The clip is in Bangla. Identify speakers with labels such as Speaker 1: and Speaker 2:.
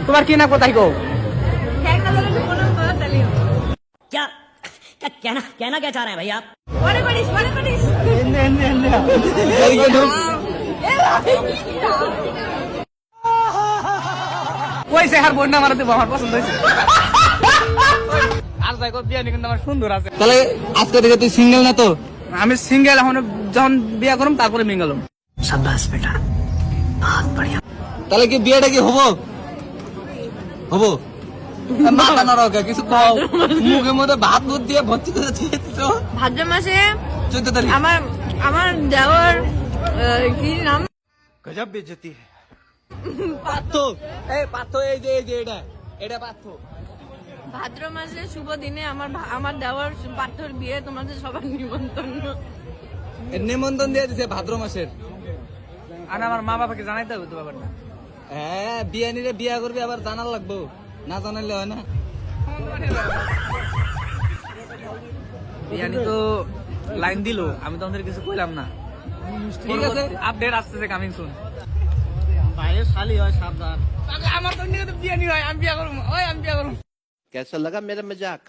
Speaker 1: তোমার কি না কোথায় গো?
Speaker 2: क्या कहना कहना क्या चाह रहे हैं भैया?
Speaker 1: কইছে আর বন্যা মারা দেবো, আমার পছন্দ হয়েছে। আর দেখো বিয়ানি কিন্তু আমার সুন্দর আছে।
Speaker 3: তাহলে আজকে থেকে তুই সিঙ্গেল না তো?
Speaker 1: আমি সিঙ্গেল, এখন যখন বিয়া করুম তারপরে মিঙ্গেলম।
Speaker 2: शाबाश बेटा, बहुत बढ़िया।
Speaker 3: তাহলে কি বিয়েটা কি হবো? হবো? মাথা নড়াও কে, কিছু কও। মুখের মধ্যে ভাত দুধ দিয়ে ভর্তি করে দিয়েছিস।
Speaker 4: ভাদ্র মাসে
Speaker 3: 14 তারিখ।
Speaker 4: আমার দেওয়ার কি নাম
Speaker 3: গজব বেজতি है। পাথো, এই পাথো, এই যে এটা পাথো।
Speaker 4: ভাদ্র মাসে শুভ দিনে আমার দেওয়ার পাথর বিয়ে, তোমাদের সবার নিমন্ত্রণ।
Speaker 3: এর নিমন্ত্রণ দিয়ে দিছে ভাদ্র মাসের।
Speaker 1: আর আমার মা বাবাকে জানাইতে হবে তো ব্যাপারটা।
Speaker 3: হ্যাঁ, বিয়ানিরে বিয়া করবি, আবার জানার লাগবো, না জানাইলে হয় না।
Speaker 1: বিয়ানি তো লাইন দিল, আমি তো আমাদের কিছু কইলাম না।
Speaker 3: ঠিক আছে,
Speaker 1: আপডেট আসতেছে, কামিং সুন।
Speaker 3: ভাইয়ের শালি হয় সাবধান।
Speaker 1: আমার তো বিয়ানি হয়, আমি বিয়া করবো, ওই আমি বিয়া করবো।
Speaker 5: कैसा लगा मेरा मजाक?